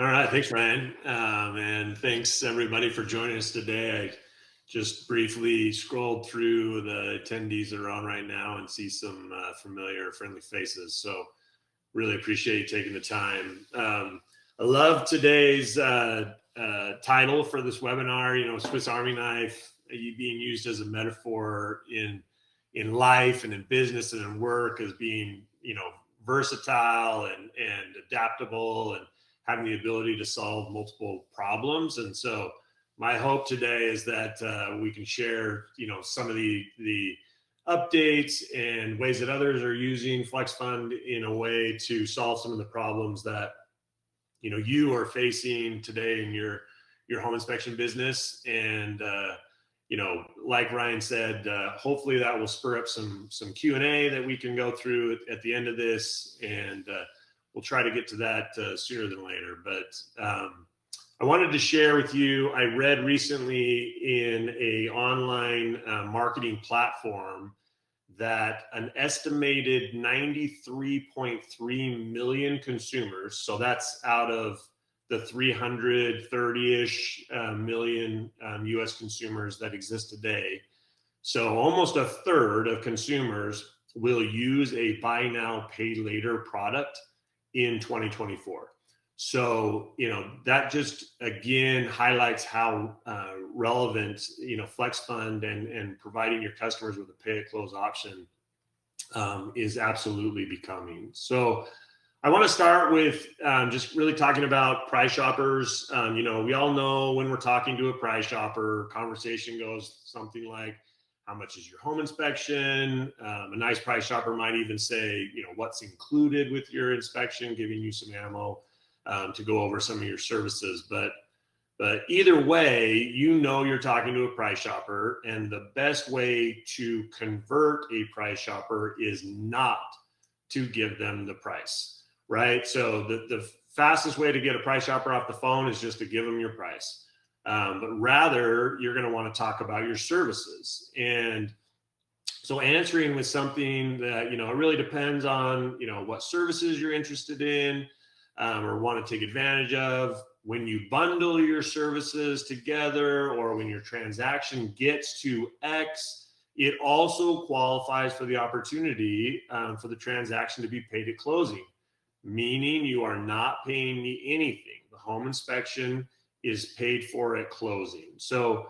All right, thanks, Ryan, and thanks everybody for joining us today. I just briefly scrolled through the attendees that are on right now and see some familiar, friendly faces. So really appreciate you taking the time. I love today's title for this webinar. You know, Swiss Army knife being used as a metaphor in life and in business and in work as being, you know, versatile and adaptable and having the ability to solve multiple problems. And so my hope today is that we can share, you know, some of the updates and ways that others are using FlexFund in a way to solve some of the problems that, you know, you are facing today in your home inspection business. And you know, like Ryan said, hopefully that will spur up some Q&A that we can go through at the end of this, and we'll try to get to that sooner than later. But I wanted to share with you, I read recently in a online marketing platform that an estimated 93.3 million consumers, so that's out of the 330-ish million US consumers that exist today. So almost a third of consumers will use a buy now, pay later product in 2024. So, you know, that just again highlights how relevant, you know, FlexFund and providing your customers with a pay at close option is absolutely becoming. So I want to start with just really talking about price shoppers. You know, we all know when we're talking to a price shopper, conversation goes something like, how much is your home inspection? A nice price shopper might even say, you know, what's included with your inspection, giving you some ammo to go over some of your services. But either way, you know you're talking to a price shopper, and the best way to convert a price shopper is not to give them the price, right? So the fastest way to get a price shopper off the phone is just to give them your price. But rather, you're going to want to talk about your services. And so answering with something that, you know, it really depends on, you know, what services you're interested in or want to take advantage of. When you bundle your services together or when your transaction gets to X, it also qualifies for the opportunity for the transaction to be paid at closing, meaning you are not paying me anything. The home inspection is paid for at closing. So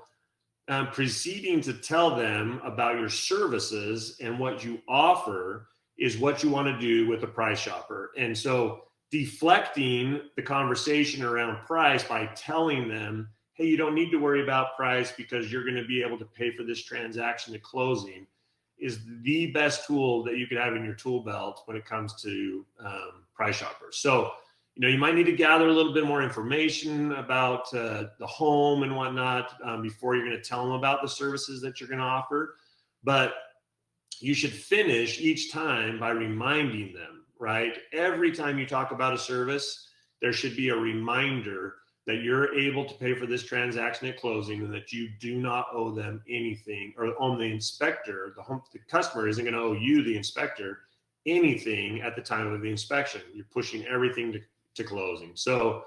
proceeding to tell them about your services and what you offer is what you want to do with a price shopper. And so deflecting the conversation around price by telling them, hey, you don't need to worry about price because you're going to be able to pay for this transaction at closing, is the best tool that you could have in your tool belt when it comes to price shoppers. So, you know, you might need to gather a little bit more information about the home and whatnot before you're going to tell them about the services that you're going to offer. But you should finish each time by reminding them, right? Every time you talk about a service, there should be a reminder that you're able to pay for this transaction at closing and that you do not owe them anything, or on the inspector, the customer isn't going to owe you, the inspector, anything at the time of the inspection. You're pushing everything to closing. So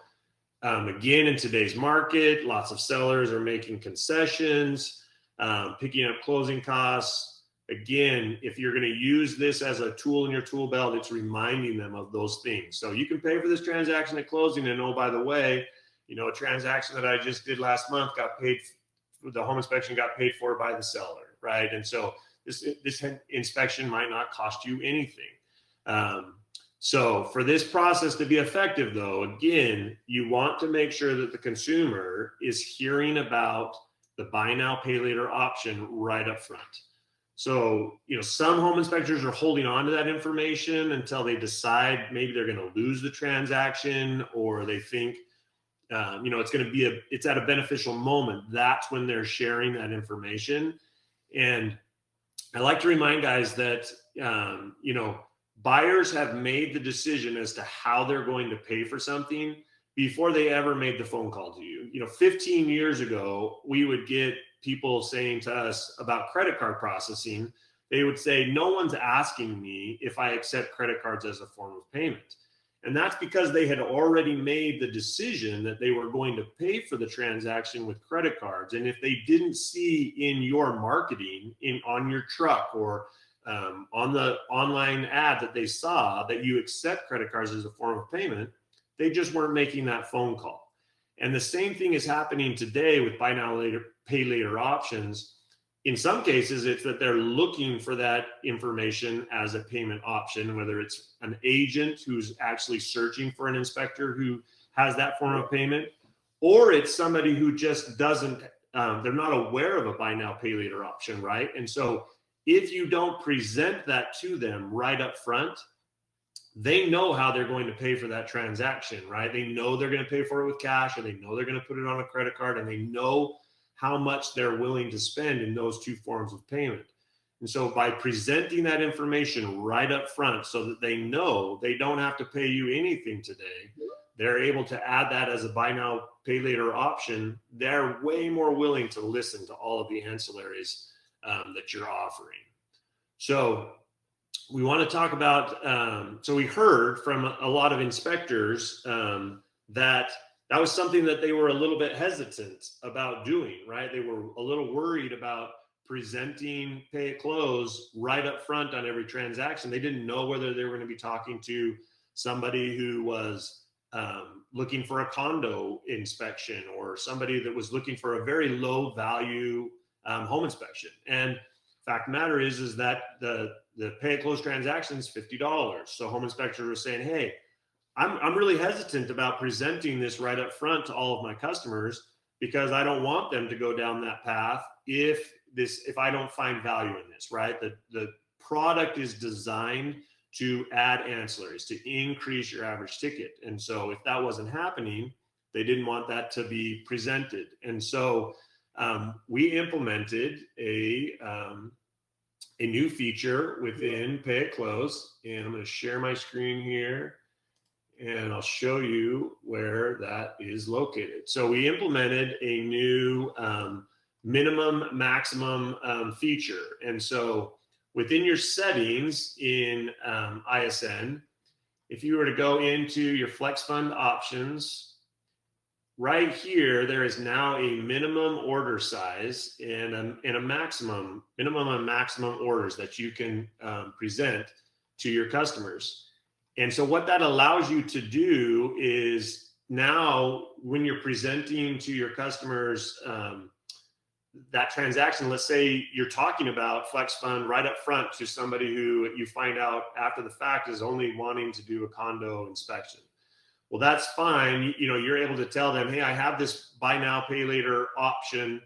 again, in today's market, lots of sellers are making concessions, picking up closing costs. Again, if you're going to use this as a tool in your tool belt, it's reminding them of those things. So you can pay for this transaction at closing, and oh, by the way, you know, a transaction that I just did last month got paid, the home inspection got paid for by the seller, right? And so this inspection might not cost you anything. So for this process to be effective, though, again, you want to make sure that the consumer is hearing about the buy now, pay later option right up front. So, you know, some home inspectors are holding on to that information until they decide maybe they're going to lose the transaction, or they think, you know, it's at a beneficial moment. That's when they're sharing that information. And I like to remind guys that, you know, buyers have made the decision as to how they're going to pay for something before they ever made the phone call to you. You know, 15 years ago, we would get people saying to us about credit card processing. They would say, no one's asking me if I accept credit cards as a form of payment. And that's because they had already made the decision that they were going to pay for the transaction with credit cards. And if they didn't see in your marketing, on your truck or on the online ad that they saw that you accept credit cards as a form of payment, they just weren't making that phone call. And the same thing is happening today with buy now, pay later options. In some cases, it's that they're looking for that information as a payment option, whether it's an agent who's actually searching for an inspector who has that form of payment, or it's somebody who just doesn't, they're not aware of a buy now, pay later option, right? And so if you don't present that to them right up front, they know how they're going to pay for that transaction, right? They know they're going to pay for it with cash, or they know they're going to put it on a credit card, and they know how much they're willing to spend in those two forms of payment. And so by presenting that information right up front so that they know they don't have to pay you anything today, they're able to add that as a buy now, pay later option. They're way more willing to listen to all of the ancillaries that you're offering. So we want to talk about, so we heard from a lot of inspectors that was something that they were a little bit hesitant about doing, right? They were a little worried about presenting pay at close right up front on every transaction. They didn't know whether they were going to be talking to somebody who was looking for a condo inspection or somebody that was looking for a very low value home inspection. And fact of the matter is that the pay at close transaction is $50. So home inspectors were saying, hey, I'm really hesitant about presenting this right up front to all of my customers because I don't want them to go down that path if I don't find value in this, right? The product is designed to add ancillaries, to increase your average ticket. And so if that wasn't happening, they didn't want that to be presented. And so we implemented a new feature within Pay at Close, and I'm going to share my screen here, and I'll show you where that is located. So we implemented a new minimum maximum feature. And so within your settings in ISN, if you were to go into your FlexFund options, right here, there is now a minimum order size and a minimum and maximum orders that you can present to your customers. And so what that allows you to do is now when you're presenting to your customers that transaction, let's say you're talking about FlexFund right up front to somebody who you find out after the fact is only wanting to do a condo inspection. Well, that's fine. You're able to tell them, hey, I have this buy now, pay later option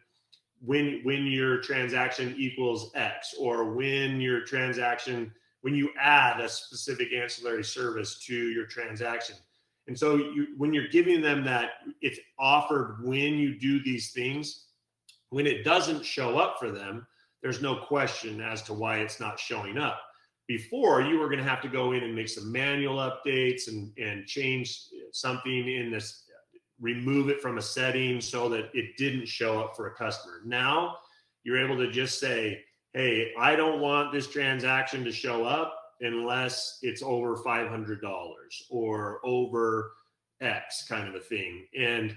when your transaction equals X, or when you add a specific ancillary service to your transaction. And so when you're giving them that, it's offered when you do these things. When it doesn't show up for them, there's no question as to why it's not showing up. Before, you were going to have to go in and make some manual updates and change something in this, remove it from a setting so that it didn't show up for a customer. Now you're able to just say, hey, I don't want this transaction to show up unless it's over $500 or over X kind of a thing. And,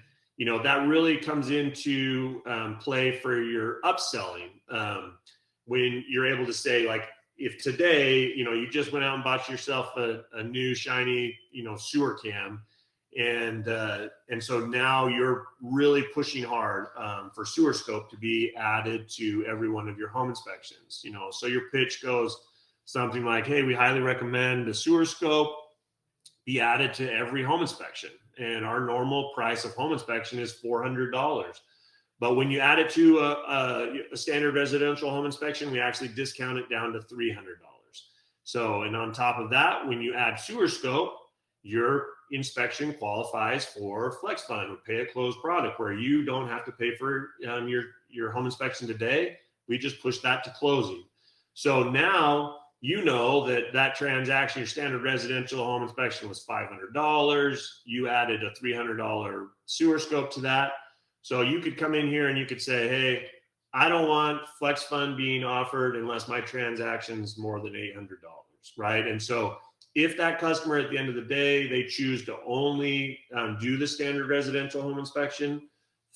that really comes into play for your upselling. When you're able to say, like, if today, you just went out and bought yourself a new shiny, sewer cam, and so now you're really pushing hard for Sewer Scope to be added to every one of your home inspections. So your pitch goes something like, hey, we highly recommend the Sewer Scope be added to every home inspection, and our normal price of home inspection is $400. But when you add it to a standard residential home inspection, we actually discount it down to $300. So, and on top of that, when you add Sewer Scope, your inspection qualifies for FlexFund, or Pay at Close product, where you don't have to pay for your home inspection today. We just push that to closing. So now that transaction, your standard residential home inspection was $500. You added a $300 Sewer Scope to that. So you could come in here and you could say, hey, I don't want FlexFund being offered unless my transaction's more than $800, right? And so if that customer at the end of the day, they choose to only do the standard residential home inspection,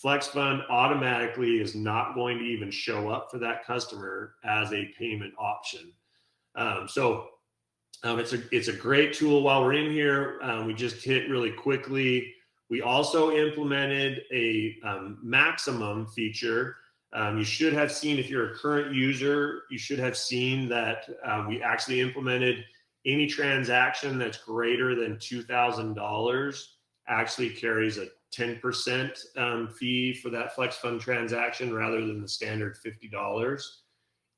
FlexFund automatically is not going to even show up for that customer as a payment option. It's a great tool. While we're in here, we just hit really quickly. We also implemented a maximum feature. You should have seen, if you're a current user, you should have seen that we actually implemented any transaction that's greater than $2,000 actually carries a 10% fee for that FlexFund transaction rather than the standard $50.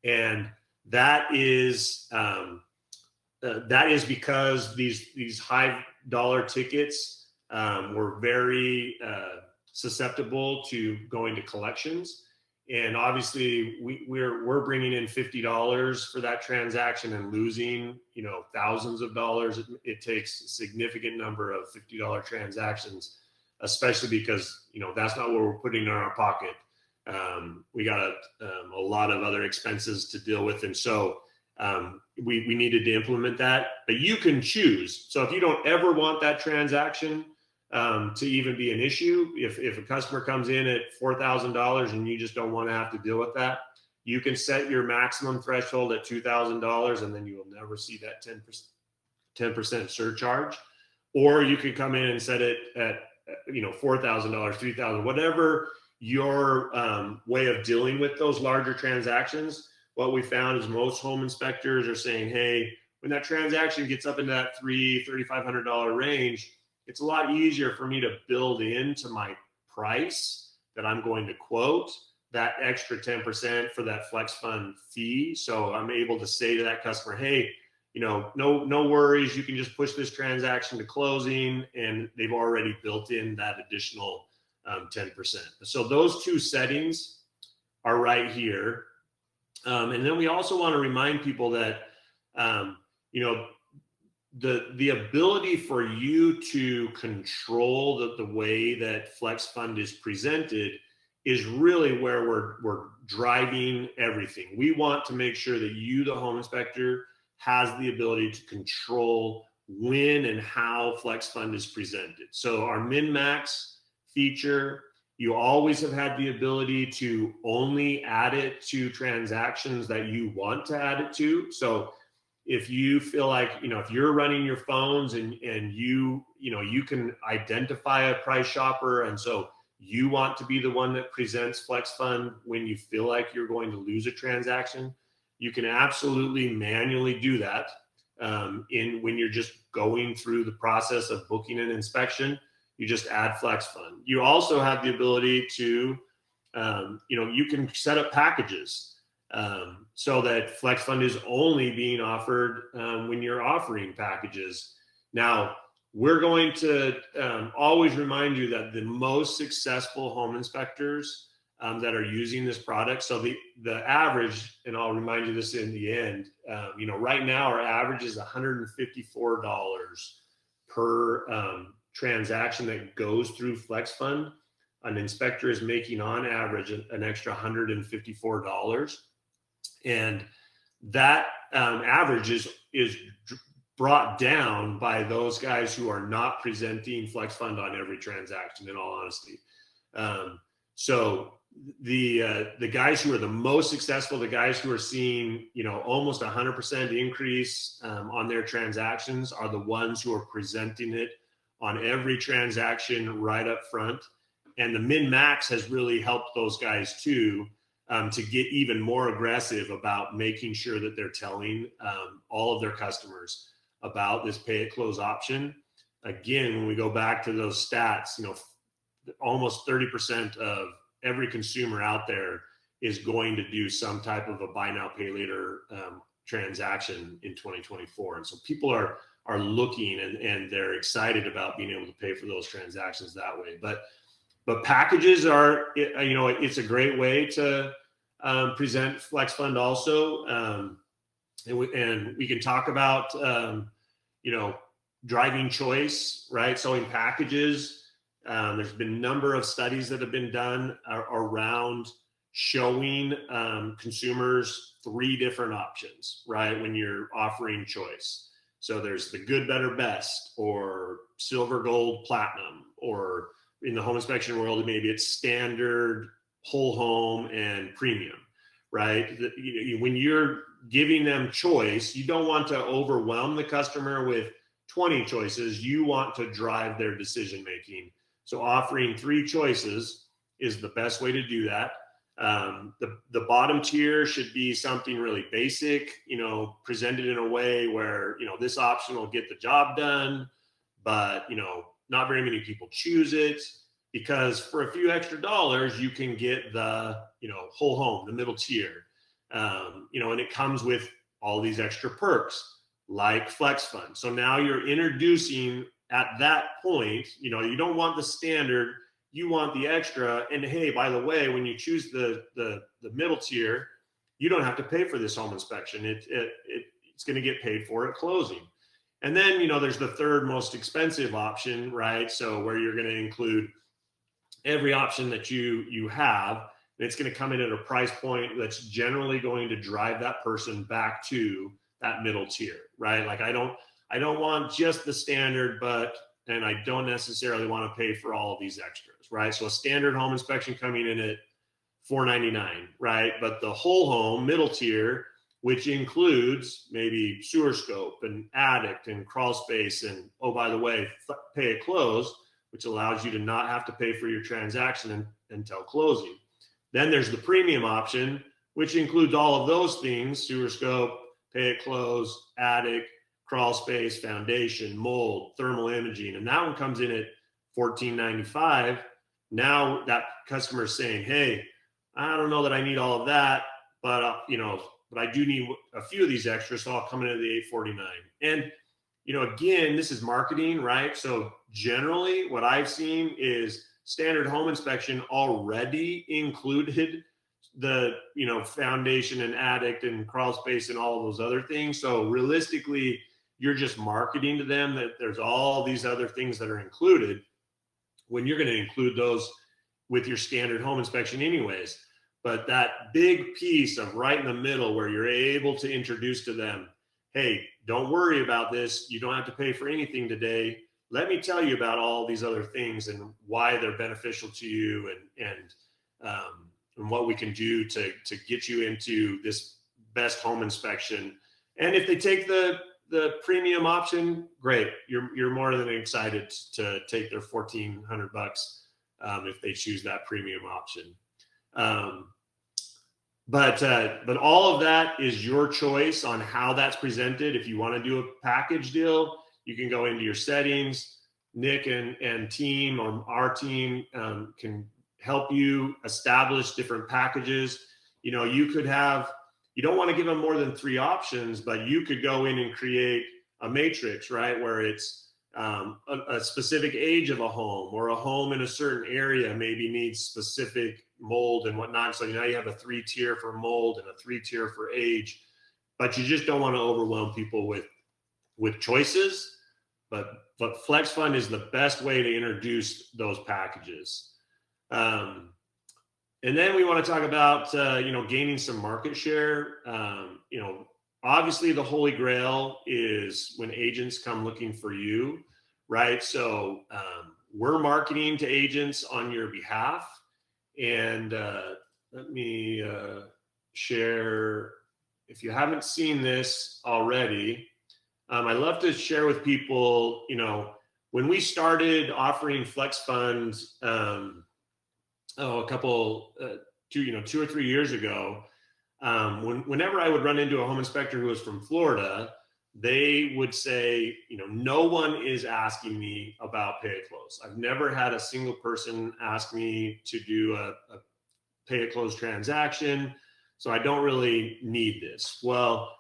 And that is because these high dollar tickets were very susceptible to going to collections. And obviously we're bringing in $50 for that transaction and losing, thousands of dollars. It takes a significant number of $50 transactions, especially because, that's not what we're putting in our pocket. We got a lot of other expenses to deal with. And so we needed to implement that, but you can choose. So if you don't ever want that transaction to even be an issue, if a customer comes in at $4,000 and you just don't want to have to deal with that, you can set your maximum threshold at $2,000 and then you will never see that 10% surcharge. Or you can come in and set it at $4,000, $3,000, whatever your way of dealing with those larger transactions. What we found is most home inspectors are saying, hey, when that transaction gets up into that $3,500 range, it's a lot easier for me to build into my price that I'm going to quote that extra 10% for that FlexFund fee. So I'm able to say to that customer, hey, no worries. You can just push this transaction to closing, and they've already built in that additional 10%. So those two settings are right here. And then we also want to remind people that, the ability for you to control the way that FlexFund is presented is really where we're driving everything. We want to make sure that you, the home inspector, has the ability to control when and how FlexFund is presented. So our min-max feature, you always have had the ability to only add it to transactions that you want to add it to. So if you feel like, if you're running your phones and you can identify a price shopper, and so you want to be the one that presents FlexFund when you feel like you're going to lose a transaction, you can absolutely manually do that when you're just going through the process of booking an inspection. You just add FlexFund. You also have the ability to, you can set up packages so that FlexFund is only being offered when you're offering packages. Now, we're going to always remind you that the most successful home inspectors that are using this product, so the average, and I'll remind you this in the end, right now our average is $154 per transaction that goes through FlexFund. An inspector is making on average an extra $154. And that average is brought down by those guys who are not presenting FlexFund on every transaction, in all honesty. So the guys who are the most successful, the guys who are seeing, almost 100% increase on their transactions are the ones who are presenting it on every transaction right up front. And the min-max has really helped those guys too, to get even more aggressive about making sure that they're telling all of their customers about this pay at close option. Again, when we go back to those stats, almost 30% of every consumer out there is going to do some type of a buy now, pay later transaction in 2024. And so people are looking and they're excited about being able to pay for those transactions that way. But packages are, it's a great way to present FlexFund also. And we can talk about, driving choice, right? So in packages, there's been a number of studies that have been done around showing consumers 3 different options, right? When you're offering choice. So there's the good, better, best, or silver, gold, platinum, or in the home inspection world, maybe it's standard, whole home, and premium, right? When you're giving them choice, you don't want to overwhelm the customer with 20 choices. You want to drive their decision making. So offering 3 choices is the best way to do that. The bottom tier should be something really basic, presented in a way where, this option will get the job done, but, not very many people choose it, because for a few extra dollars, you can get the, whole home, the middle tier, and it comes with all these extra perks like FlexFund. So now you're introducing at that point, you don't want the standard, you want the extra. And hey, by the way, when you choose the middle tier, you don't have to pay for this home inspection. It's going to get paid for at closing. And then, there's the third most expensive option, right? So where you're going to include every option that you have, and it's going to come in at a price point that's generally going to drive that person back to that middle tier, right? Like I don't want just the standard, and I don't necessarily want to pay for all of these extras, right? So a standard home inspection coming in at $499, right? But the whole home middle tier, which includes maybe sewer scope and attic and crawl space, and oh, by the way, pay at close, which allows you to not have to pay for your transaction until closing. Then there's the premium option, which includes all of those things: sewer scope, pay at close, attic, crawl space, foundation, mold, thermal imaging. And that one comes in at $14.95. Now that customer is saying, hey, I don't know that I need all of that, but but I do need a few of these extras, so I'll come in at the $849. And again, this is marketing, right? So generally what I've seen is standard home inspection already included the foundation and attic and crawl space and all of those other things. So realistically, you're just marketing to them that there's all these other things that are included, when you're going to include those with your standard home inspection anyways. But that big piece of right in the middle, where you're able to introduce to them, hey, don't worry about this, you don't have to pay for anything today, let me tell you about all these other things and why they're beneficial to you, and what we can do to get you into this best home inspection. And if they take the premium option, great. You're more than excited to take their $1,400 if they choose that premium option. But all of that is your choice on how that's presented. If you want to do a package deal, you can go into your settings. Nick and team, or our team, can help you establish different packages. You could have, you don't want to give them more than 3 options, but you could go in and create a matrix, right? Where it's a specific age of a home, or a home in a certain area maybe needs specific mold and whatnot. So now you have a 3-tier for mold and a 3-tier for age, but you just don't want to overwhelm people with choices. But FlexFund is the best way to introduce those packages. And then we want to talk about, gaining some market share. Obviously the holy grail is when agents come looking for you, right? So we're marketing to agents on your behalf. And let me share, if you haven't seen this already, I love to share with people, when we started offering FlexFund, a couple, 2 or 3 years ago, whenever I would run into a home inspector who was from Florida, they would say, no one is asking me about pay at close. I've never had a single person ask me to do a pay at close transaction, so I don't really need this. Well,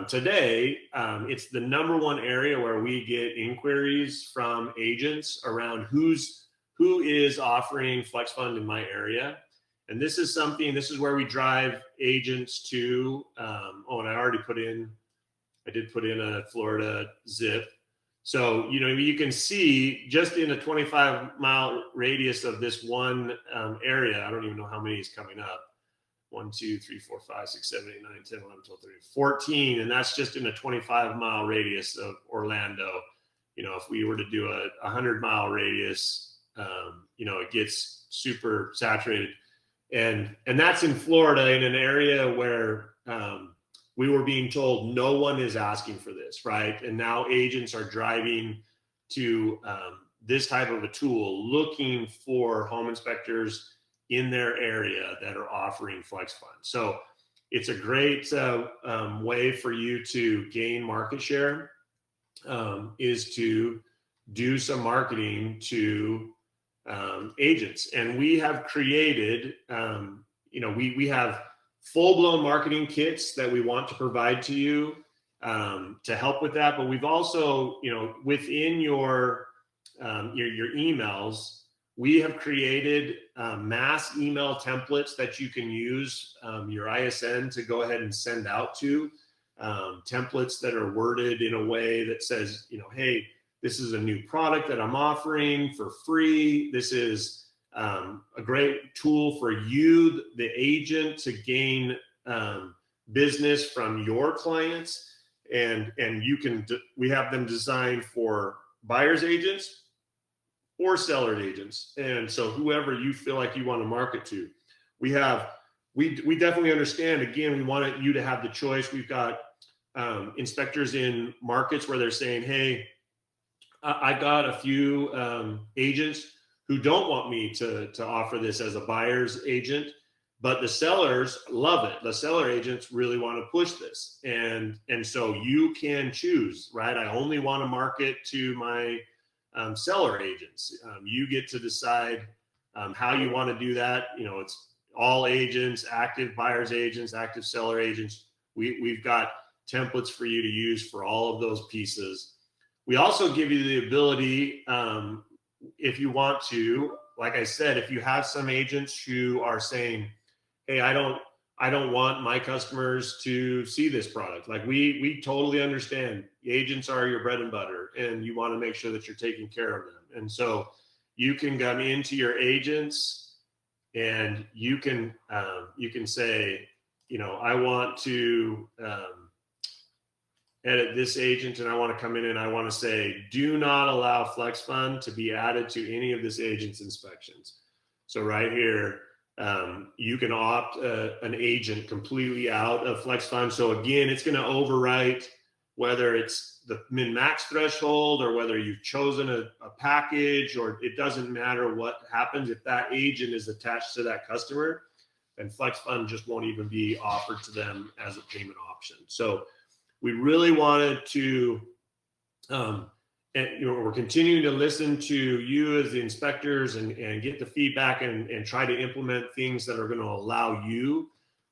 today, it's the #1 area where we get inquiries from agents around who is offering FlexFund in my area. And this is where we drive agents to, and I did put in a Florida zip. So, you can see just in a 25-mile radius of this one area, I don't even know how many is coming up, 1, 2, 3, 4, 5, 6, 7, 8, 9, 10, 11, 12, 13, 14. And that's just in a 25-mile radius of Orlando. You know, if we were to do a 100-mile radius, you know, it gets super saturated. And that's in Florida, in an area where we were being told no one is asking for this, right? And now agents are driving to this type of a tool, looking for home inspectors in their area that are offering FlexFund. So it's a great way for you to gain market share, is to do some marketing to agents. And we have created, you know, we have full-blown marketing kits that we want to provide to you to help with that. But we've also, you know, within your emails, we have created mass email templates that you can use your ISN to go ahead and send out to, templates that are worded in a way that says, you know, hey, this is a new product that I'm offering for free. This is a great tool for you, the agent, to gain business from your clients. And you can, we have them designed for buyer's agents or seller agents. And so whoever you feel like you want to market to, we definitely understand. Again, we want you to have the choice. We've got inspectors in markets where they're saying, hey, I got a few agents who don't want me to offer this as a buyer's agent, but the sellers love it. The seller agents really want to push this. And so you can choose, right? I only want to market to my seller agents. You get to decide how you want to do that. You know, it's all agents, active buyer's agents, active seller agents. We've got templates for you to use for all of those pieces. We also give you the ability, if you want to, like I said, if you have some agents who are saying, hey, I don't want my customers to see this product. Like we totally understand. The agents are your bread and butter, and you want to make sure that you're taking care of them. And so you can come into your agents and you can say, you know, I want to edit this agent, and I want to come in and I want to say, do not allow FlexFund to be added to any of this agent's inspections. So right here, you can opt an agent completely out of FlexFund. So again, it's going to overwrite whether it's the min-max threshold or whether you've chosen a package, or it doesn't matter what happens. If that agent is attached to that customer, then FlexFund just won't even be offered to them as a payment option. So we really wanted to, and you know, we're continuing to listen to you as the inspectors and get the feedback and try to implement things that are going to allow you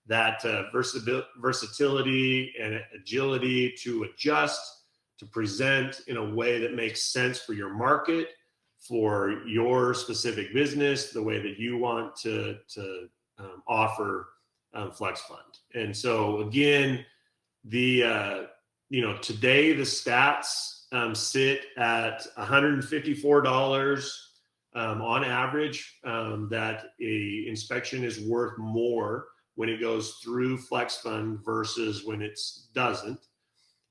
that versatility and agility to adjust, to present in a way that makes sense for your market, for your specific business, the way that you want to offer FlexFund. And so again, the you know, today the stats sit at $154 on average, that a inspection is worth more when it goes through FlexFund versus when it doesn't.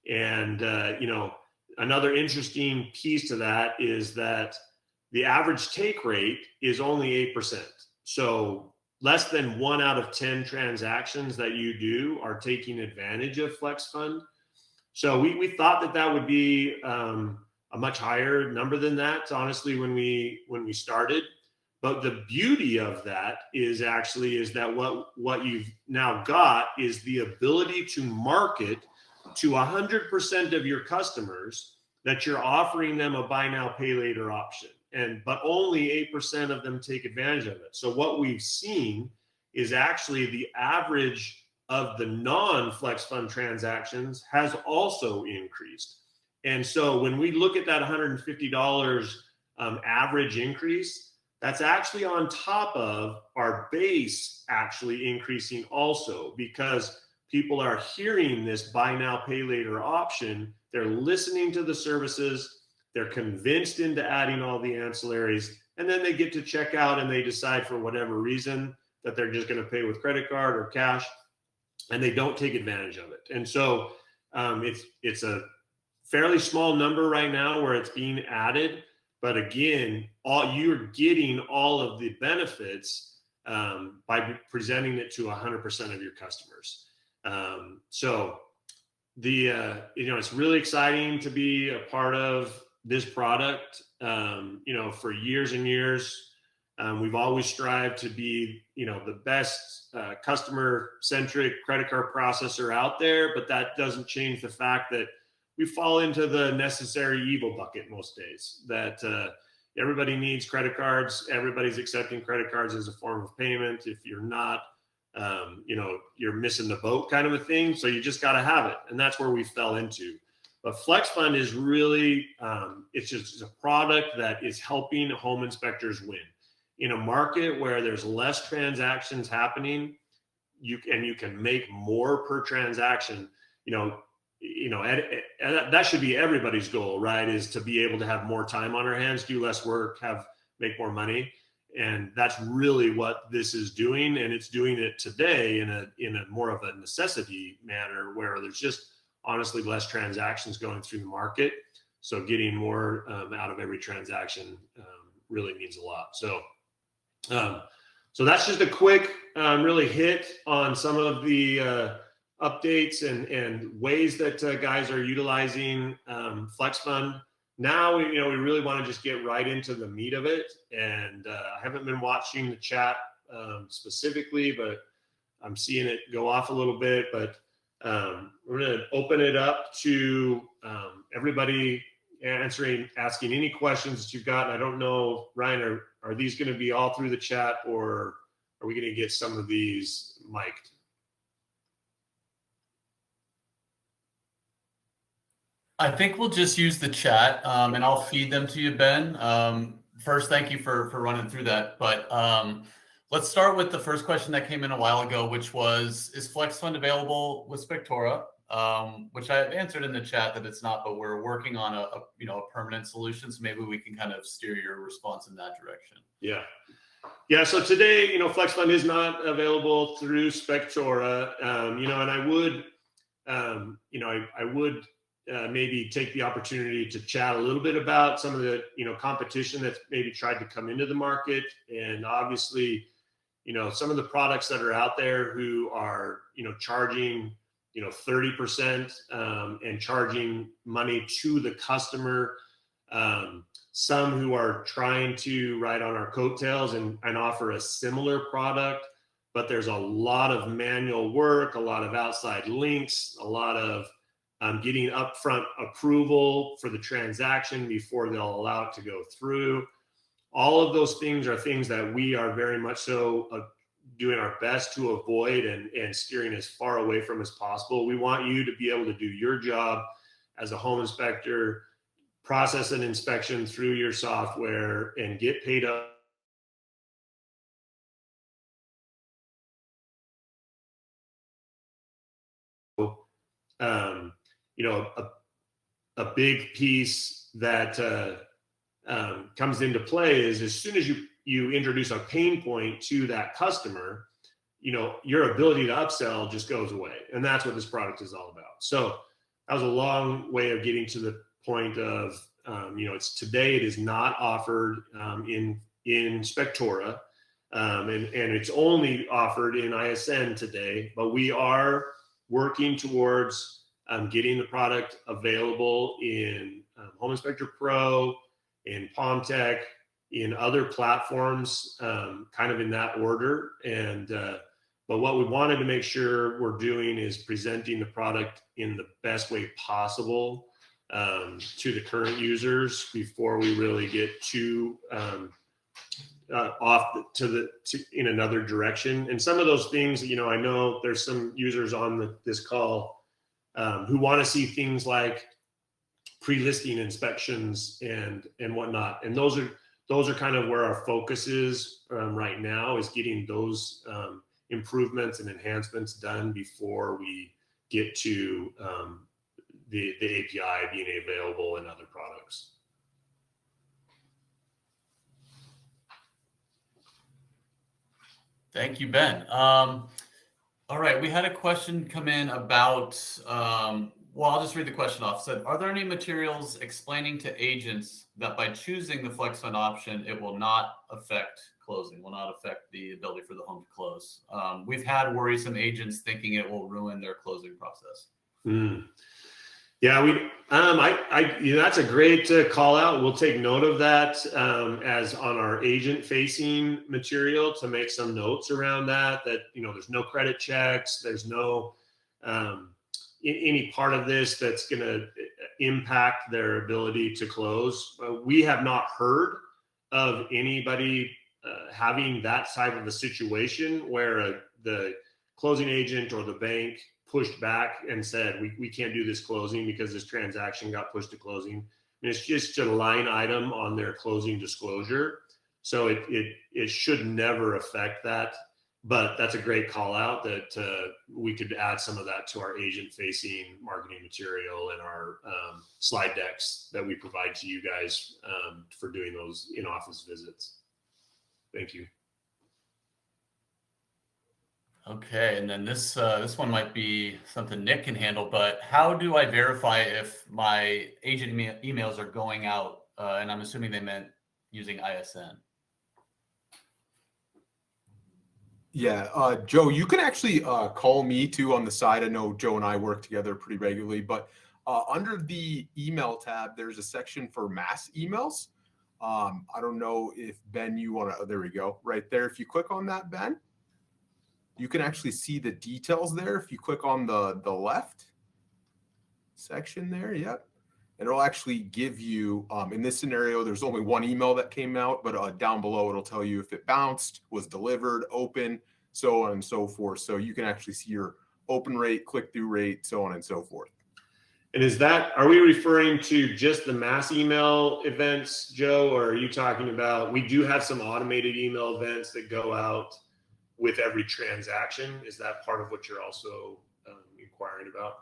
And you know, another interesting piece to that is that the average take rate is only 8%. So less than 1 out of 10 transactions that you do are taking advantage of FlexFund. So we thought that would be a much higher number than that, honestly, when we started. But the beauty of that is that what you've now got is the ability to market to 100% of your customers that you're offering them a buy now, pay later option. But only 8% of them take advantage of it. So what we've seen is actually the average of the non-FlexFund transactions has also increased. And so when we look at that $150 average increase, that's actually on top of our base actually increasing also, because people are hearing this buy now, pay later option. They're listening to the services. They're convinced into adding all the ancillaries, and then they get to check out and they decide for whatever reason that they're just going to pay with credit card or cash, and they don't take advantage of it. And so it's a fairly small number right now where it's being added, but again, you're getting all of the benefits by presenting it to 100% of your customers. So it's really exciting to be a part of this product. For years and years, we've always strived to be, the best customer-centric credit card processor out there, but that doesn't change the fact that we fall into the necessary evil bucket most days, that everybody needs credit cards. Everybody's accepting credit cards as a form of payment. If you're not, you're missing the boat kind of a thing. So you just got to have it. And that's where we fell into. But FlexFund is really, it's just a product that is helping home inspectors win. In a market where there's less transactions happening, you can make more per transaction. That should be everybody's goal, right? Is to be able to have more time on our hands, do less work, make more money. And that's really what this is doing. And it's doing it today in a more of a necessity manner, where there's just honestly less transactions going through the market. So getting more out of every transaction really means a lot. So that's just a quick really hit on some of the updates and ways that guys are utilizing FlexFund. Now, we really want to just get right into the meat of it. And I haven't been watching the chat specifically, but I'm seeing it go off a little bit. But we're going to open it up to everybody asking any questions that you've got. And I don't know, Ryan, are these going to be all through the chat, or are we going to get some of these mic'd? I think we'll just use the chat, and I'll feed them to you, Ben. First, thank you for running through that. But let's start with the first question that came in a while ago, which was, is FlexFund available with Spectora? Which I answered in the chat that it's not, but we're working on a permanent solution. So maybe we can kind of steer your response in that direction. Yeah. So today, FlexFund is not available through Spectora. And I would maybe take the opportunity to chat a little bit about some of the, competition that's maybe tried to come into the market. And obviously, some of the products that are out there who are, charging, 30% and charging money to the customer. Some who are trying to ride on our coattails and offer a similar product, but there's a lot of manual work, a lot of outside links, a lot of getting upfront approval for the transaction before they'll allow it to go through. All of those things are things that we are very much so doing our best to avoid and steering as far away from as possible. We want you to be able to do your job as a home inspector, process an inspection through your software, and get paid up. A big piece that comes into play is as soon as you introduce a pain point to that customer, your ability to upsell just goes away. And that's what this product is all about. So that was a long way of getting to the point of, today it is not offered in Spectora, and it's only offered in ISN today, but we are working towards getting the product available in Home Inspector Pro, in PalmTech, in other platforms, kind of in that order. And but what we wanted to make sure we're doing is presenting the product in the best way possible to the current users before we really get too off in another direction. And some of those things, I know there's some users on this call who want to see things like pre-listing inspections and whatnot. And those are kind of where our focus is right now, is getting those improvements and enhancements done before we get to the API being available in other products. Thank you, Ben. All right, we had a question come in about, well, I'll just read the question off. It said, are there any materials explaining to agents that by choosing the FlexFund option, it will not affect closing, will not affect the ability for the home to close? We've had worrisome agents thinking it will ruin their closing process. Yeah, that's a great call out. We'll take note of that as on our agent facing material to make some notes around that, there's no credit checks. There's no any part of this that's going to impact their ability to close. We have not heard of anybody having that type of a situation where the closing agent or the bank pushed back and said, we can't do this closing because this transaction got pushed to closing. And it's just a line item on their closing disclosure. So it should never affect that. But that's a great call out that we could add some of that to our agent facing marketing material and our slide decks that we provide to you guys for doing those in-office visits. Thank you. Okay, and then this one might be something Nick can handle, but how do I verify if my agent emails are going out? And I'm assuming they meant using ISN. Yeah, Joe, you can actually call me too on the side. I know Joe and I work together pretty regularly, but under the email tab, there's a section for mass emails. I don't know if Ben, you want to, there we go, right there. If you click on that, Ben, you can actually see the details there. If you click on the left section there, yep. And it'll actually give you, in this scenario, there's only one email that came out, but down below, it'll tell you if it bounced, was delivered, open, so on and so forth. So you can actually see your open rate, click-through rate, so on and so forth. And are we referring to just the mass email events, Joe, or are you talking about, we do have some automated email events that go out with every transaction? Is that part of what you're also inquiring about?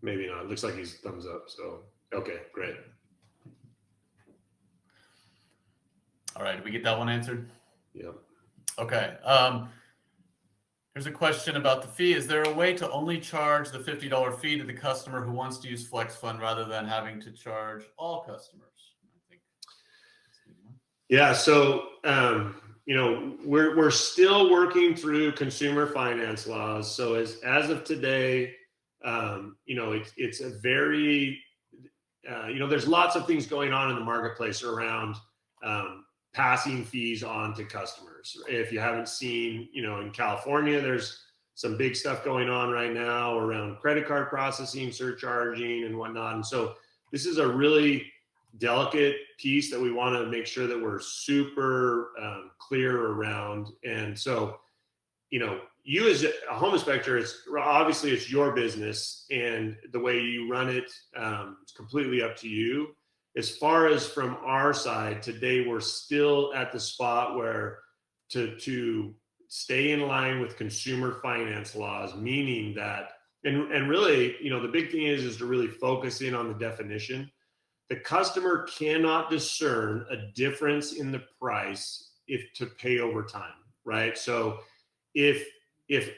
Maybe not. It looks like he's thumbs up. So, okay, great. All right, did we get that one answered? Yeah. Okay. Here's a question about the fee. Is there a way to only charge the $50 fee to the customer who wants to use FlexFund rather than having to charge all customers? I think. Yeah. So, we're still working through consumer finance laws. So as of today, it's a very, there's lots of things going on in the marketplace around passing fees on to customers. If you haven't seen, in California, there's some big stuff going on right now around credit card processing, surcharging and whatnot. And so this is a really delicate piece that we want to make sure that we're super clear around. And so, you as a home inspector, it's your business, and the way you run it, it's completely up to you. As far as from our side, today we're still at the spot where to stay in line with consumer finance laws, meaning that, and really, the big thing is to really focus in on the definition. The customer cannot discern a difference in the price if to pay over time, right? So if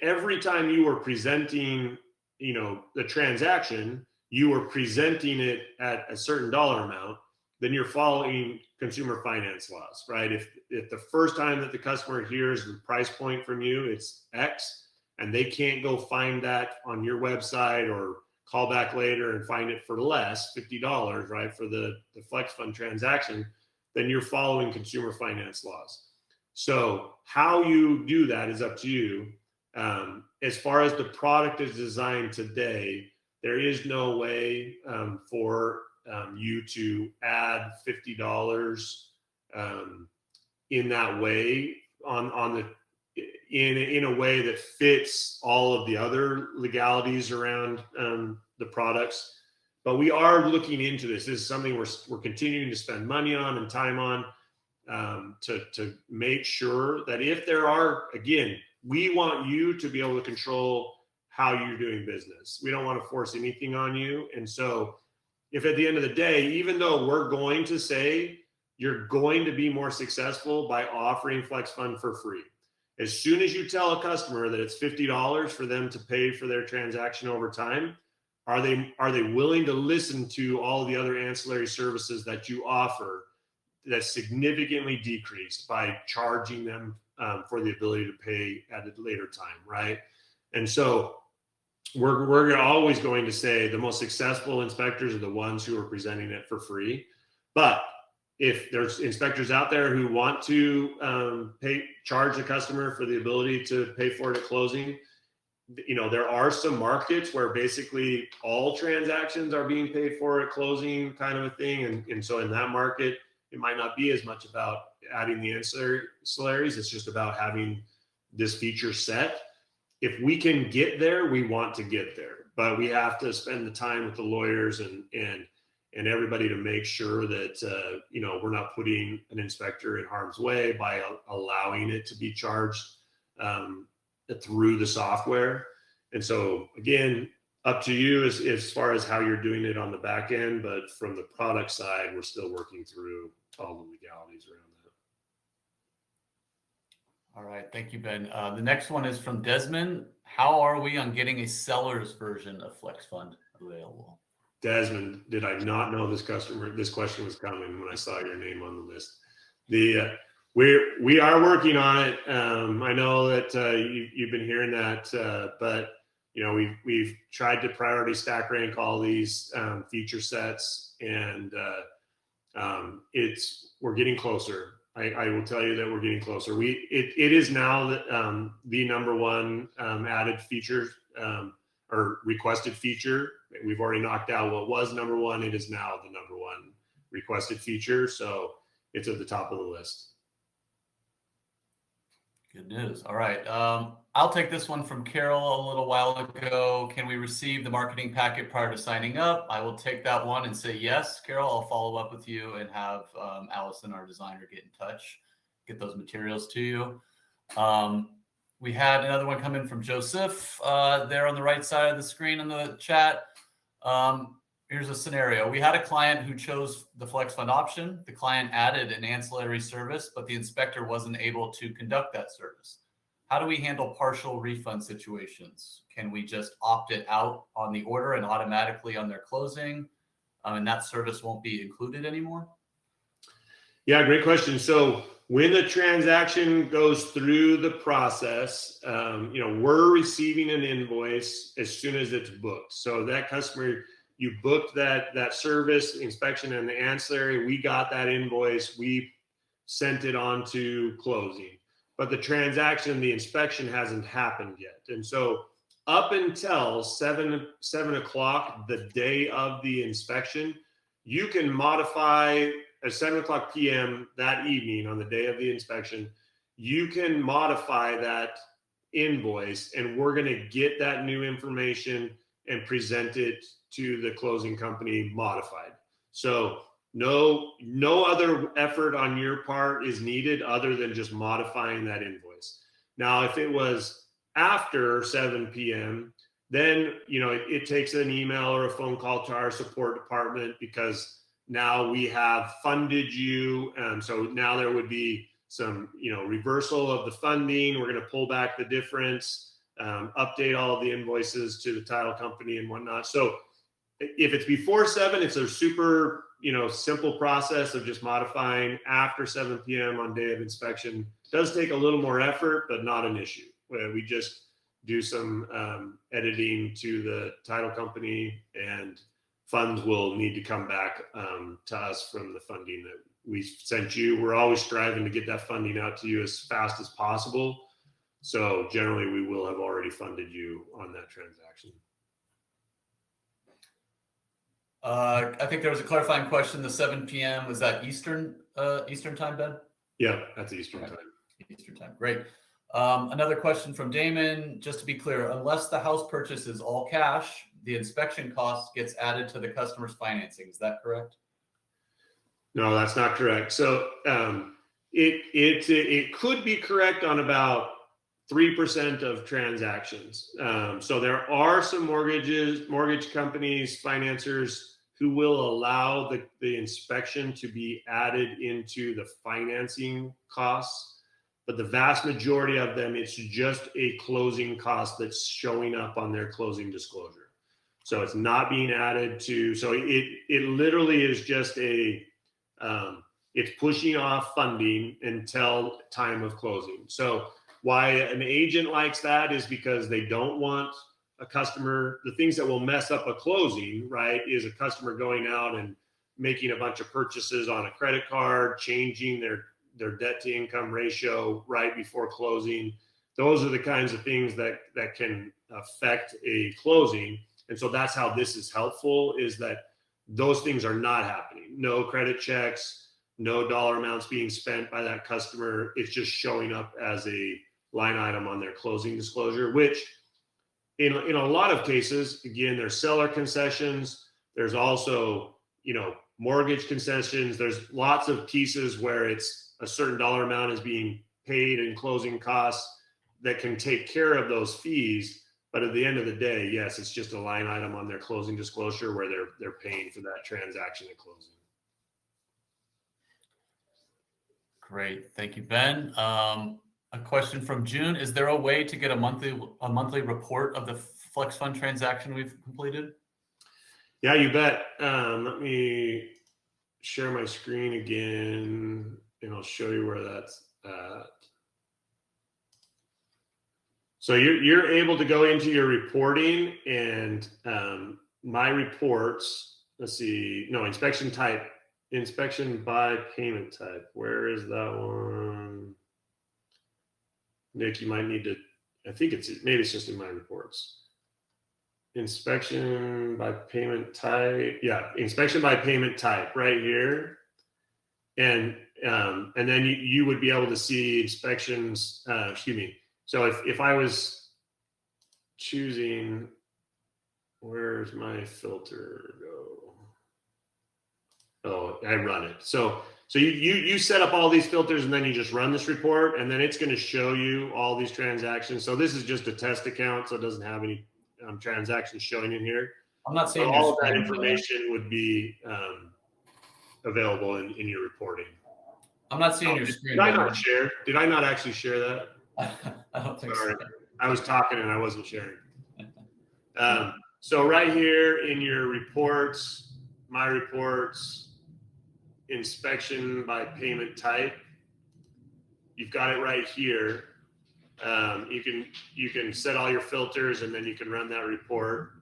every time you were presenting, the transaction, you were presenting it at a certain dollar amount, then you're following consumer finance laws, right? If the first time that the customer hears the price point from you, it's X, and they can't go find that on your website or call back later and find it for less, $50, right, for the FlexFund transaction, then you're following consumer finance laws. So how you do that is up to you. As far as the product is designed today, there is no way for you to add $50 in that way in a way that fits all of the other legalities around the products. But we are looking into this. This is something we're continuing to spend money on and time on to make sure that if there are, again, we want you to be able to control how you're doing business. We don't want to force anything on you. And so if at the end of the day, even though we're going to say you're going to be more successful by offering FlexFund for free, as soon as you tell a customer that it's $50 for them to pay for their transaction over time, are they willing to listen to all the other ancillary services that you offer that significantly decreased by charging them for the ability to pay at a later time, right? And so we're always going to say the most successful inspectors are the ones who are presenting it for free. But if there's inspectors out there who want to charge the customer for the ability to pay for it at closing, there are some markets where basically all transactions are being paid for at closing, kind of a thing. And so in that market, it might not be as much about adding the ancillaries. It's just about having this feature set. If we can get there, we want to get there, but we have to spend the time with the lawyers and everybody to make sure that we're not putting an inspector in harm's way by allowing it to be charged through the software. And so again, up to you as far as how you're doing it on the back end, but from the product side, we're still working through all the legalities around that. All right, thank you, Ben. The next one is from Desmond. How are we on getting a seller's version of FlexFund available? Desmond, did I not know this question was coming when I saw your name on the list? We are working on it. I know that you've been hearing that, but we've tried to priority stack rank all these feature sets, and we're getting closer. I will tell you that we're getting closer. It is now the number one added feature or requested feature. We've already knocked out what was number one. It is now the number one requested feature. So it's at the top of the list. Good news. All right. I'll take this one from Carol a little while ago. Can we receive the marketing packet prior to signing up? I will take that one and say yes. Carol, I'll follow up with you and have Allison, our designer, get in touch, get those materials to you. We had another one come in from Joseph there on the right side of the screen in the chat. Here's a scenario. We had a client who chose the FlexFund option. The client added an ancillary service, but the inspector wasn't able to conduct that service. How do we handle partial refund situations? Can we just opt it out on the order and automatically on their closing, and that service won't be included anymore? Yeah, great question. So when the transaction goes through the process, we're receiving an invoice as soon as it's booked. So that customer, you booked that service, the inspection, and the ancillary. We got that invoice. We sent it on to closing. But the transaction, the inspection hasn't happened yet. And so up until 7 o'clock, the day of the inspection, you can modify at 7 o'clock p.m. that evening on the day of the inspection, you can modify that invoice, and we're going to get that new information and present it to the closing company modified. So no other effort on your part is needed other than just modifying that invoice. Now, if it was after 7 p.m., then it takes an email or a phone call to our support department, because now we have funded you. So now there would be some reversal of the funding. We're going to pull back the difference, update all of the invoices to the title company and whatnot. So if it's before 7, it's a super simple process of just modifying. After 7 p.m. on day of inspection, it does take a little more effort, but not an issue. We just do some editing to the title company, and funds will need to come back to us from the funding that we sent you. We're always striving to get that funding out to you as fast as possible. So generally, we will have already funded you on that transaction. I think there was a clarifying question. The 7 p.m. was that Eastern time, Ben? Yeah, that's Eastern time. Eastern time. Great. Another question from Damon. Just to be clear, unless the house purchase is all cash, the inspection cost gets added to the customer's financing. Is that correct? No, that's not correct. So it could be correct on about 3% of transactions. So there are some mortgage companies, financiers who will allow the inspection to be added into the financing costs. But the vast majority of them, it's just a closing cost that's showing up on their closing disclosure. So it's not being added to, so it literally is just it's pushing off funding until time of closing. So why an agent likes that is because they don't want a customer, the things that will mess up a closing, right, is a customer going out and making a bunch of purchases on a credit card, changing their debt to income ratio right before closing. Those are the kinds of things that can affect a closing. And so that's how this is helpful, is that those things are not happening. No credit checks, no dollar amounts being spent by that customer. It's just showing up as a line item on their closing disclosure, which in a lot of cases, again, there's seller concessions. There's also, mortgage concessions. There's lots of pieces where it's a certain dollar amount is being paid in closing costs that can take care of those fees. But at the end of the day, yes, it's just a line item on their closing disclosure where they're paying for that transaction at closing. Great, thank you, Ben. A question from June: is there a way to get a monthly report of the FlexFund transaction we've completed? Yeah, you bet. Let me share my screen again, and I'll show you where that's at. So you're able to go into your reporting, and my reports. Let's see. No, inspection type, inspection by payment type. Where is that one? Nick, you might need to, I think maybe it's just in my reports. Inspection by payment type. Yeah, inspection by payment type right here. And then you would be able to see inspections, So if I was choosing, where's my filter go? Oh, I run it. So you set up all these filters, and then you just run this report, and then it's going to show you all these transactions. So this is just a test account, so it doesn't have any transactions showing in here. I'm not seeing all of that information would be available in your reporting. I'm not seeing your screen. Did I not share? Did I not actually share that? I don't think Sorry. so. I was talking and I wasn't sharing. So right here in your reports, my reports, inspection by payment type, you've got it right here. You can set all your filters, and then you can run that report.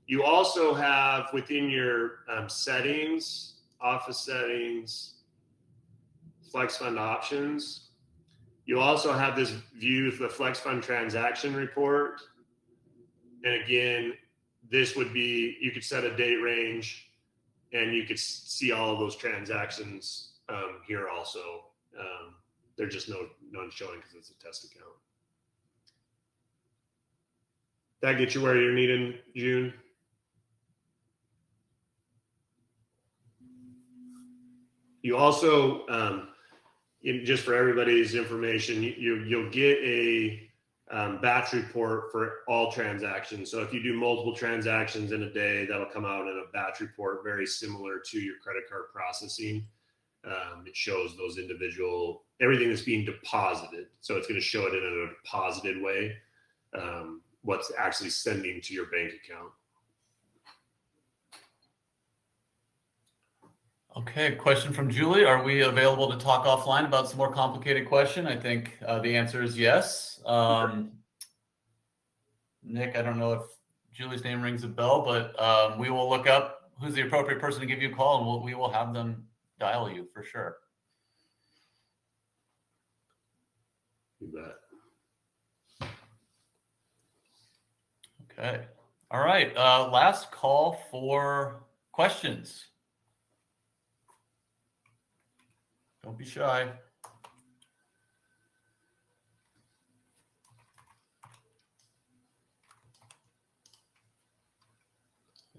You also have within your settings, office settings, FlexFund options, you also have this view of the FlexFund transaction report. And again, this would be, you could set a date range, and you could see all of those transactions here also. They're just none showing because it's a test account. That gets you where you're needing, June? You also, just for everybody's information, you'll get a batch report for all transactions. So if you do multiple transactions in a day, that'll come out in a batch report, very similar to your credit card processing. It shows those individual, everything that's being deposited. So it's going to show it in a deposited way, what's actually sending to your bank account. Okay, question from Julie. Are we available to talk offline about some more complicated question? I think the answer is yes. Nick, I don't know if Julie's name rings a bell, but we will look up who's the appropriate person to give you a call, and we will have them dial you for sure. You bet. Okay. All right. Last call for questions. Don't be shy.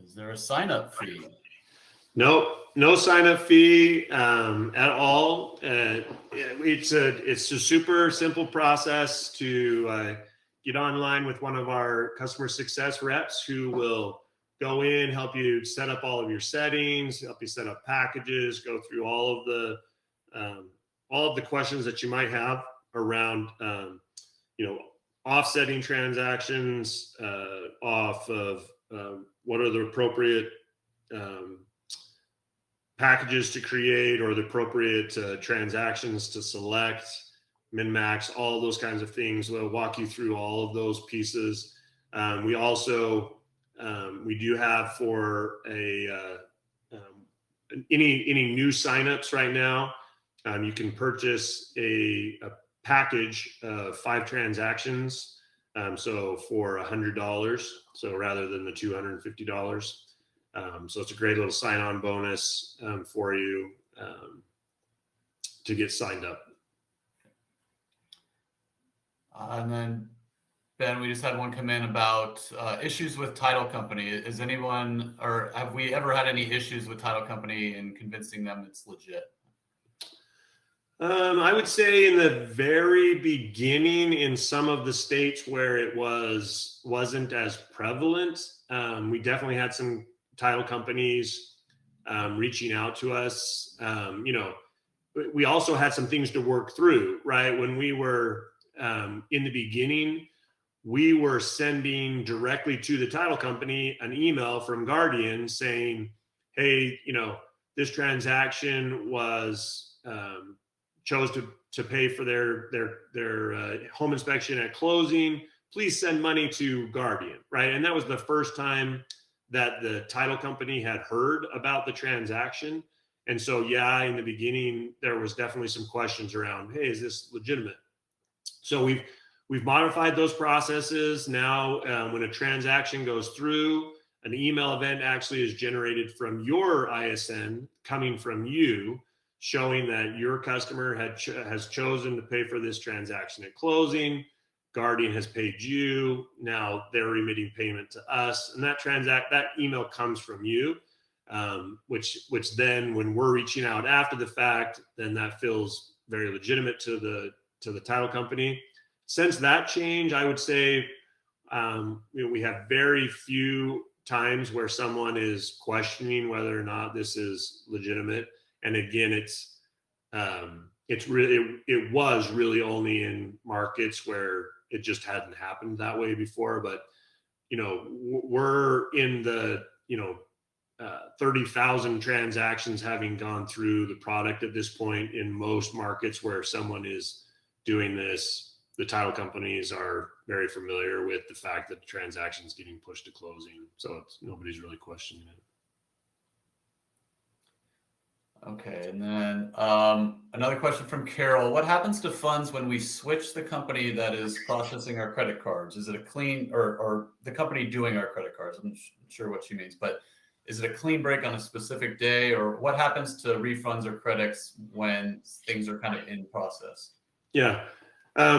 Is there a sign-up fee? Nope, no sign-up fee at all. It's a super simple process to get online with one of our customer success reps who will go in, help you set up all of your settings, help you set up packages, go through all of the questions that you might have around, offsetting transactions, off of what are the appropriate packages to create, or the appropriate transactions to select, min-max, all those kinds of things. We'll walk you through all of those pieces. We also, we do have for any new signups right now, you can purchase a package of 5 transactions. So for $100, so rather than the $250. So it's a great little sign-on bonus for you to get signed up. And then, Ben, we just had one come in about issues with title company. Is anyone, or have we ever had any issues with title company in convincing them it's legit? I would say in the very beginning, in some of the states where it wasn't as prevalent, we definitely had some title companies reaching out to us. We also had some things to work through, right? When we were in the beginning, we were sending directly to the title company an email from Guardian saying, hey, this transaction was chose to pay for their home inspection at closing. Please send money to Guardian, right? And that was the first time that the title company had heard about the transaction. And so, yeah, in the beginning, there was definitely some questions around, hey, is this legitimate? So we've modified those processes. Now, when a transaction goes through, an email event actually is generated from your ISN coming from you, showing that your customer has chosen to pay for this transaction at closing. Guardian has paid you. Now they're remitting payment to us, and that email comes from you, which then when we're reaching out after the fact, then that feels very legitimate to the title company. Since that change, I would say we have very few times where someone is questioning whether or not this is legitimate. And again, it was really only in markets where it just hadn't happened that way before. But we're in the 30,000 transactions having gone through the product at this point. In most markets where someone is doing this, the title companies are very familiar with the fact that the transaction is getting pushed to closing, so nobody's really questioning it. Okay, and then another question from Carol. What happens to funds when we switch the company that is processing our credit cards? Is it a clean, or the company doing our credit cards? I'm not sure what she means, but is it a clean break on a specific day, or what happens to refunds or credits when things are kind of in process? Yeah.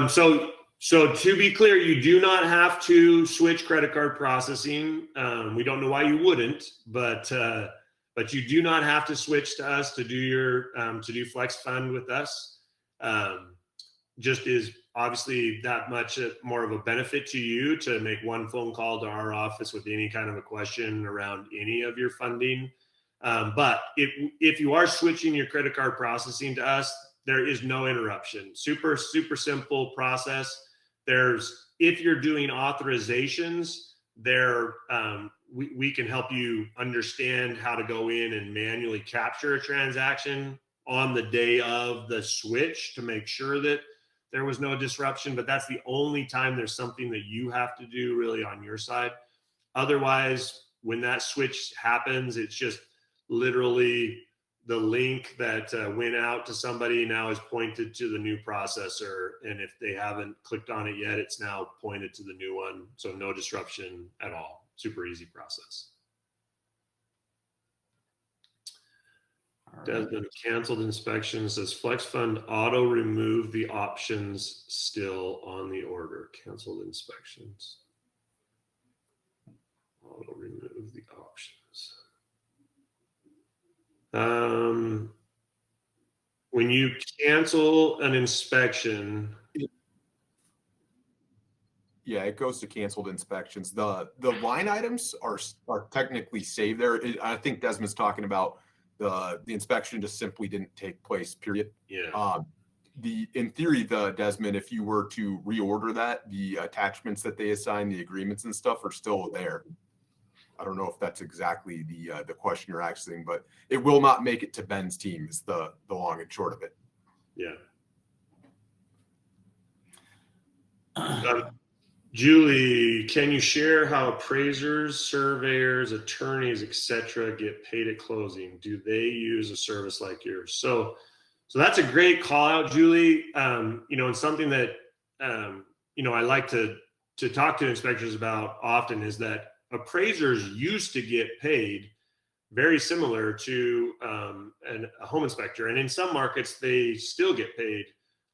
So to be clear, you do not have to switch credit card processing. We don't know why you wouldn't, but you do not have to switch to us to do FlexFund with us. Just is obviously that much more of a benefit to you to make one phone call to our office with any kind of a question around any of your funding. But if you are switching your credit card processing to us, there is no interruption. Super, super simple process. If you're doing authorizations, we can help you understand how to go in and manually capture a transaction on the day of the switch to make sure that there was no disruption. But that's the only time there's something that you have to do really on your side. Otherwise, when that switch happens, it's just literally the link that went out to somebody now is pointed to the new processor. And if they haven't clicked on it yet, it's now pointed to the new one. So no disruption at all. Super easy process. Desmond, canceled inspections. Does FlexFund auto remove the options still on the order? Canceled inspections. Auto remove the options. When you cancel an inspection, Yeah, it goes to canceled inspections. The line items are technically saved there. I think Desmond's talking about the inspection just simply didn't take place, period. Yeah. In theory, Desmond, if you were to reorder that, the attachments that they assign, the agreements and stuff are still there. I don't know if that's exactly the question you're asking, but it will not make it to Ben's team is the long and short of it. Yeah. Julie, can you share how appraisers, surveyors, attorneys, etc. get paid at closing? Do they use a service like yours? So that's a great call out, Julie. And something that I like to talk to inspectors about often is that appraisers used to get paid very similar to a home inspector, and in some markets they still get paid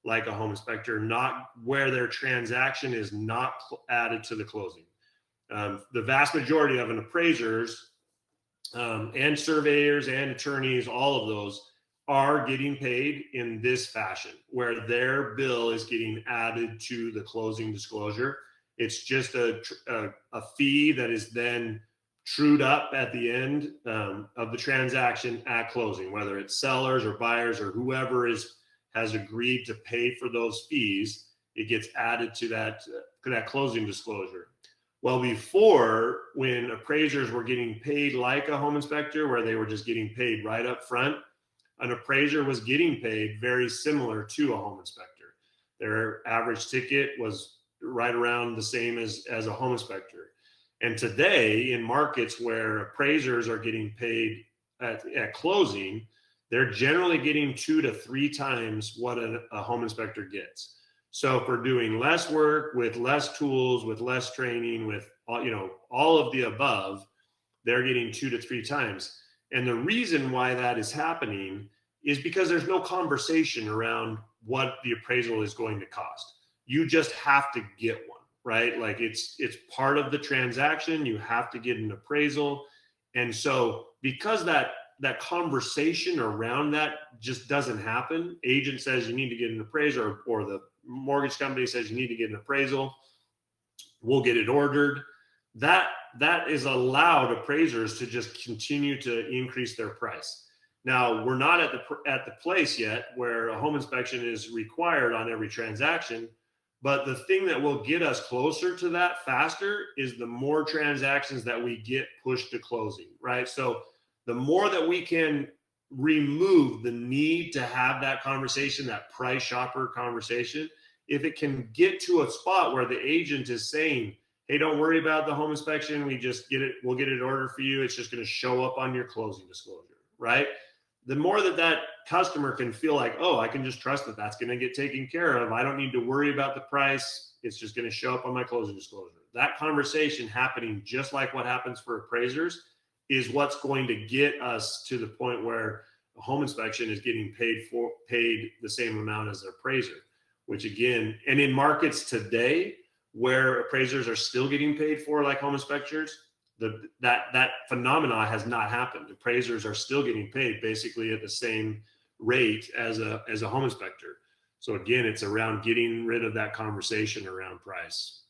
like a home inspector, not where their transaction is not added to the closing. The vast majority of an appraisers and surveyors and attorneys, all of those are getting paid in this fashion, where their bill is getting added to the closing disclosure. It's just a fee that is then trued up at the end of the transaction at closing, whether it's sellers or buyers or whoever has agreed to pay for those fees. It gets added to that closing disclosure. Well, before, when appraisers were getting paid like a home inspector, where they were just getting paid right up front, an appraiser was getting paid very similar to a home inspector. Their average ticket was right around the same as a home inspector. And today, in markets where appraisers are getting paid at closing, they're generally getting 2 to 3 times what a home inspector gets. So if we're doing less work with less tools, with less training, with all of the above, they're getting 2 to 3 times. And the reason why that is happening is because there's no conversation around what the appraisal is going to cost. You just have to get one, right? Like it's part of the transaction. You have to get an appraisal. And so because that conversation around that just doesn't happen, agent says you need to get an appraisal, or the mortgage company says you need to get an appraisal, we'll get it ordered. That is allowed appraisers to just continue to increase their price. Now, we're not at the place yet where a home inspection is required on every transaction, but the thing that will get us closer to that faster is the more transactions that we get pushed to closing, right? So the more that we can remove the need to have that conversation, that price shopper conversation, if it can get to a spot where the agent is saying, hey, don't worry about the home inspection, we'll get it ordered for you, it's just going to show up on your closing disclosure, right? The more that customer can feel like, oh, I can just trust that that's going to get taken care of, I don't need to worry about the price, it's just going to show up on my closing disclosure. That conversation happening, just like what happens for appraisers, is what's going to get us to the point where a home inspection is getting paid the same amount as an appraiser, which again, and in markets today where appraisers are still getting paid for like home inspectors, that phenomena has not happened. Appraisers are still getting paid basically at the same rate as a home inspector. So again, it's around getting rid of that conversation around price.